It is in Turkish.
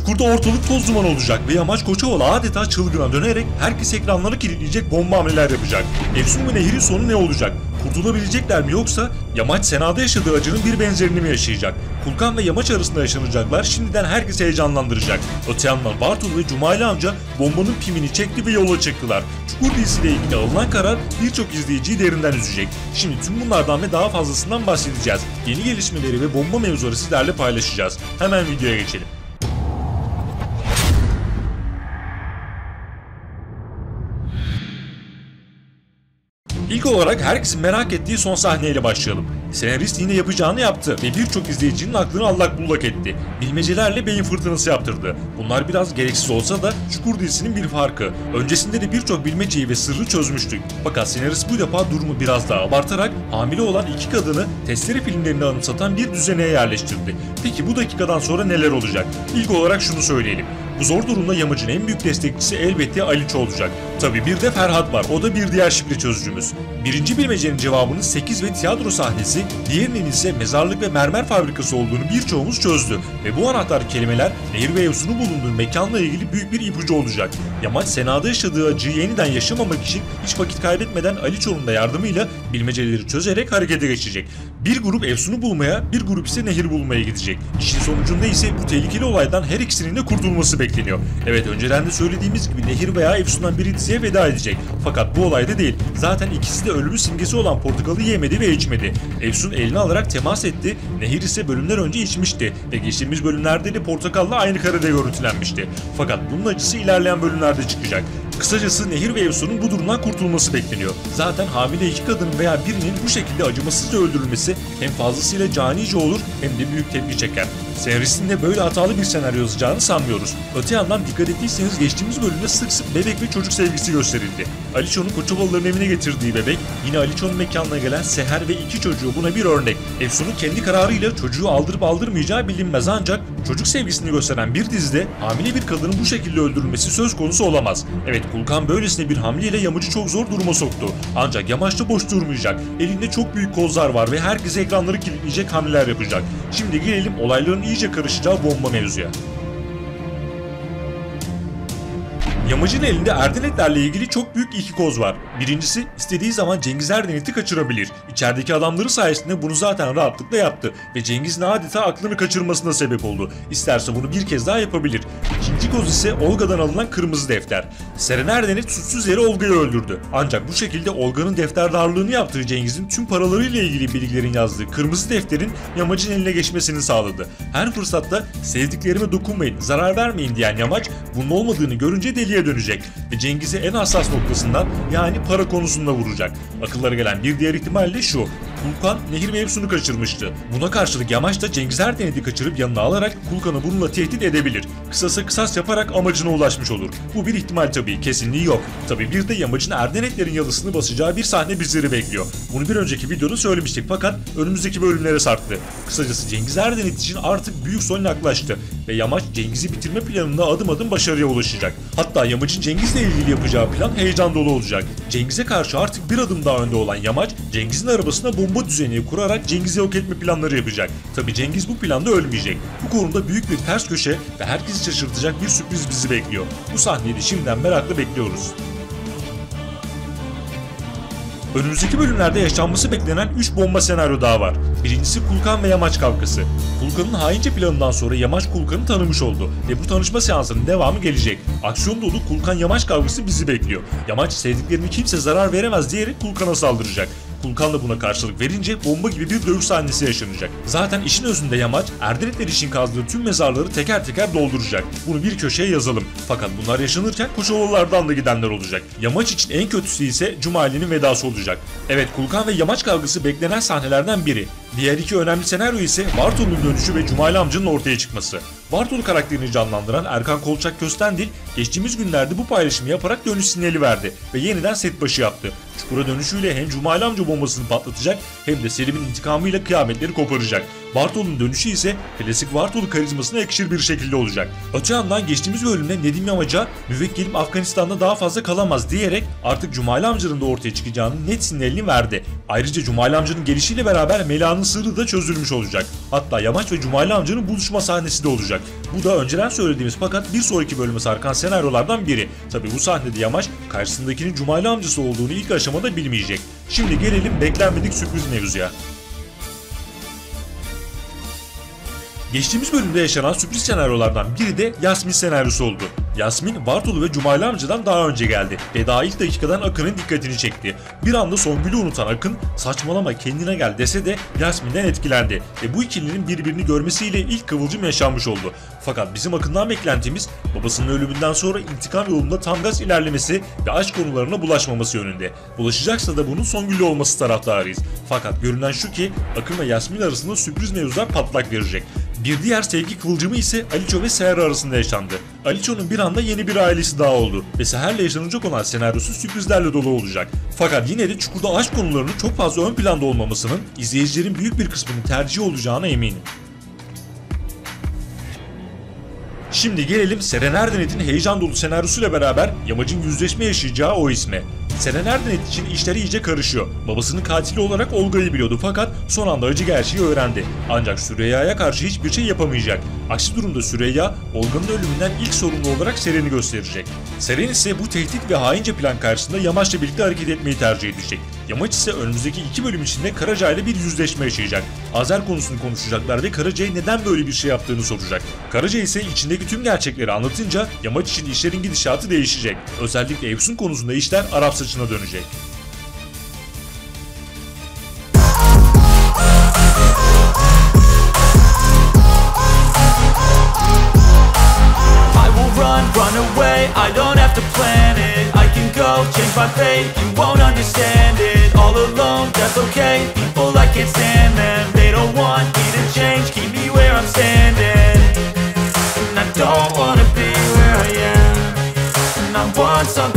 Çukurda ortalık toz duman olacak ve Yamaç Koçovalı adeta çılgına dönerek herkes ekranları kilitleyecek bomba hamleler yapacak. Efsun ve Nehir'in sonu ne olacak? Kurtulabilecekler mi yoksa Yamaç Sena'da yaşadığı acının bir benzerini mi yaşayacak? Kulkan ve Yamaç arasında yaşanacaklar şimdiden herkesi heyecanlandıracak. Öte yandan Bartol ve Cumali amca bombanın pimini çekti ve yola çıktılar. Çukur dizisiyle ilgili alınan karar birçok izleyiciyi derinden üzecek. Şimdi tüm bunlardan ve daha fazlasından bahsedeceğiz. Yeni gelişmeleri ve bomba mevzuları sizlerle paylaşacağız. Hemen videoya geçelim. İlk olarak herkesin merak ettiği son sahneyle başlayalım. Senarist yine yapacağını yaptı ve birçok izleyicinin aklını allak bullak etti. Bilmecelerle beyin fırtınası yaptırdı. Bunlar biraz gereksiz olsa da Çukur dizisinin bir farkı. Öncesinde de birçok bilmeceyi ve sırrı çözmüştük. Fakat senarist bu defa durumu biraz daha abartarak hamile olan iki kadını testere filmlerini anımsatan bir düzeneye yerleştirdi. Peki bu dakikadan sonra neler olacak? İlk olarak şunu söyleyelim. Bu zor durumda Yamaç'ın en büyük destekçisi elbette Aliço olacak. Tabi bir de Ferhat var, o da bir diğer şifre çözücümüz. Birinci bilmecenin cevabının 8 ve tiyatro sahnesi, diğerinin ise mezarlık ve mermer fabrikası olduğunu birçoğumuz çözdü. Ve bu anahtar kelimeler Nehir ve Efsun'un bulunduğu mekanla ilgili büyük bir ipucu olacak. Yamaç Sena'da yaşadığı acıyı yeniden yaşamamak için hiç vakit kaybetmeden Aliço'nun da yardımıyla bilmeceleri çözerek harekete geçecek. Bir grup Efsun'u bulmaya, bir grup ise Nehir bulmaya gidecek. İşin sonucunda ise bu tehlikeli olaydan her ikisinin de kurtulması bekleniyor. Evet, önceden de söylediğimiz gibi Nehir veya Efsun'dan biri diziye veda edecek. Fakat bu olayda değil. Zaten ikisi de ölümün simgesi olan portakalı yemedi ve içmedi. Efsun elini alarak temas etti. Nehir ise bölümler önce içmişti ve geçtiğimiz bölümlerde de portakalla aynı karede görüntülenmişti. Fakat bunun acısı ilerleyen bölümlerde çıkacak. Kısacası Nehir ve Efsun'un bu durumdan kurtulması bekleniyor. Zaten hamile iki kadının veya birinin bu şekilde acımasızca öldürülmesi hem fazlasıyla canice olur hem de büyük tepki çeker. Senaristin de böyle hatalı bir senaryo yazacağını sanmıyoruz. Öte yandan dikkat ettiyseniz geçtiğimiz bölümde sık sık bebek ve çocuk sevgisi gösterildi. Aliço'nun Koçovalıların evine getirdiği bebek, yine Aliço'nun mekanına gelen Seher ve iki çocuğu buna bir örnek. Efsun'un kendi kararıyla çocuğu aldırıp aldırmayacağı bilinmez, ancak çocuk sevgisini gösteren bir dizide hamile bir kadının bu şekilde öldürülmesi söz konusu olamaz. Evet, Kulkan böylesine bir hamleyle Yamaç'ı çok zor duruma soktu. Ancak Yamaç da boş durmayacak. Elinde çok büyük kozlar var ve herkese ekranları kilitleyecek hamleler yapacak. Şimdi gelelim olayların iyice karışacağı bomba mevzuya. Yamaç'ın elinde Erdenetlerle ilgili çok büyük iki koz var. Birincisi, istediği zaman Cengiz Erdenet'i kaçırabilir. İçerideki adamları sayesinde bunu zaten rahatlıkla yaptı ve Cengiz'in adeta aklını kaçırmasına sebep oldu. İsterse bunu bir kez daha yapabilir. İkinci koz ise Olga'dan alınan kırmızı defter. Seren Erdenet suçsuz yere Olga'yı öldürdü. Ancak bu şekilde Olga'nın defterdarlığını yaptığı Cengiz'in tüm paralarıyla ilgili bilgilerin yazdığı kırmızı defterin Yamaç'ın eline geçmesini sağladı. Her fırsatta sevdiklerime dokunmayın, zarar vermeyin diyen Yamaç bunun olmadığını görünce deliye dönecek ve Cengiz'i en hassas noktasından, yani para konusunda vuracak. Akıllara gelen bir diğer ihtimal de şu: Kulkan Nehir ve Efsun'u kaçırmıştı. Buna karşılık Yamaç da Cengiz Erdenet'i kaçırıp yanına alarak Kulkan'ı bununla tehdit edebilir. Kısasa kısas yaparak amacına ulaşmış olur. Bu bir ihtimal tabii, kesinliği yok. Tabii bir de Yamaç'ın Erdenetlerin yalısını basacağı bir sahne bizleri bekliyor. Bunu bir önceki videoda söylemiştik fakat önümüzdeki bölümlere sarktı. Kısacası Cengiz Erdenet için artık büyük son yaklaştı ve Yamaç Cengiz'i bitirme planında adım adım başarıya ulaşacak. Hatta Yamaç'ın Cengiz'le ilgili yapacağı plan heyecan dolu olacak. Cengiz'e karşı artık bir adım daha önde olan Yamaç, Cengiz'in arabasına bomba düzeni kurarak Cengiz'i yok etme planları yapacak. Tabi Cengiz bu planda ölmeyecek. Bu konuda büyük bir ters köşe ve herkesi şaşırtacak bir sürpriz bizi bekliyor. Bu sahneyi de şimdiden merakla bekliyoruz. Önümüzdeki bölümlerde yaşanması beklenen 3 bomba senaryo daha var. Birincisi Kulkan ve Yamaç kavgası. Kulkan'ın haince planından sonra Yamaç Kulkan'ı tanımış oldu ve bu tanışma seansının devamı gelecek. Aksiyon dolu Kulkan-Yamaç kavgası bizi bekliyor. Yamaç sevdiklerine kimse zarar veremez diyerek Kulkan'a saldıracak. Kulkan da buna karşılık verince bomba gibi bir dövüş sahnesi yaşanacak. Zaten işin özünde Yamaç, Erdenetler için kazdığı tüm mezarları teker teker dolduracak. Bunu bir köşeye yazalım. Fakat bunlar yaşanırken Koçovalılardan da gidenler olacak. Yamaç için en kötüsü ise Cumali'nin vedası olacak. Evet, Kulkan ve Yamaç kavgası beklenen sahnelerden biri. Diğer iki önemli senaryo ise Bartol'un dönüşü ve Cumali amcanın ortaya çıkması. Bartol karakterini canlandıran Erkan Kolçak Köstendil geçtiğimiz günlerde bu paylaşımı yaparak dönüş sinyali verdi ve yeniden set başı yaptı. Çukura dönüşüyle hem Cumali amca bombasını patlatacak hem de Selim'in intikamıyla kıyametleri koparacak. Bartol'un dönüşü ise klasik Bartol karizmasına yakışır bir şekilde olacak. Öte yandan geçtiğimiz bölümde Nedim Yamaç'a müvekkilim Afganistan'da daha fazla kalamaz diyerek artık Cumali amcanın da ortaya çıkacağının net sinyalini verdi. Ayrıca Cumali amcanın gelişiyle beraber Mela'nın sırrı da çözülmüş olacak. Hatta Yamaç ve Cumali amcanın buluşma sahnesi de olacak. Bu da önceden söylediğimiz fakat bir sonraki bölüme sarkan senaryolardan biri. Tabi bu sahnede Yamaç karşısındakinin Cumali amcası olduğunu ilk aşamada bilmeyecek. Şimdi gelelim beklenmedik sürpriz mevzuya. Geçtiğimiz bölümde yaşanan sürpriz senaryolardan biri de Yasmin senaryosu oldu. Yasmin, Bartolu ve Cumali amcadan daha önce geldi ve daha ilk dakikadan Akın'ın dikkatini çekti. Bir anda Songül'ü unutan Akın, saçmalama kendine gel dese de Yasmin'den etkilendi ve bu ikilinin birbirini görmesiyle ilk kıvılcım yaşanmış oldu. Fakat bizim Akın'dan beklentimiz babasının ölümünden sonra intikam yolunda tam gaz ilerlemesi ve aşk konularına bulaşmaması yönünde. Bulaşacaksa da bunun Songül'ü olması taraftarıyız. Fakat görünen şu ki Akın ve Yasmin arasında sürpriz mevzular patlak verecek. Bir diğer sevgi kıvılcımı ise Aliço ve Seher arasında yaşandı. Aliço'nun bir anda yeni bir ailesi daha oldu ve Seher'le yaşanacak olan senaryosu sürprizlerle dolu olacak. Fakat yine de Çukur'da aşk konularının çok fazla ön planda olmamasının izleyicilerin büyük bir kısmının tercihi olacağına eminim. Şimdi gelelim Seren Erdenet'in heyecan dolu senaryosuyla beraber Yamaç'ın yüzleşme yaşayacağı o isme. Seren Erdenet için işleri iyice karışıyor. Babasının katili olarak Olga'yı biliyordu fakat son anda acı gerçeği öğrendi. Ancak Süreyya'ya karşı hiçbir şey yapamayacak. Aksi durumda Süreyya, Olga'nın ölümünden ilk sorumlu olarak Seren'i gösterecek. Seren ise bu tehdit ve haince plan karşısında Yamaç'la birlikte hareket etmeyi tercih edecek. Yamaç ise önümüzdeki 2 bölüm içinde Karaca ile bir yüzleşme yaşayacak. Azer konusunu konuşacaklar ve Karaca'ya neden böyle bir şey yaptığını soracak. Karaca ise içindeki tüm gerçekleri anlatınca Yamaç için işlerin gidişatı değişecek. Özellikle Efsun konusunda işler Arap saçına dönecek. Run away, I don't have to plan it. I can go, change my fate, you won't understand it. All alone, that's okay, people I can't stand them. They don't want me to change, keep me where I'm standing. And I don't wanna be where I am. And I want something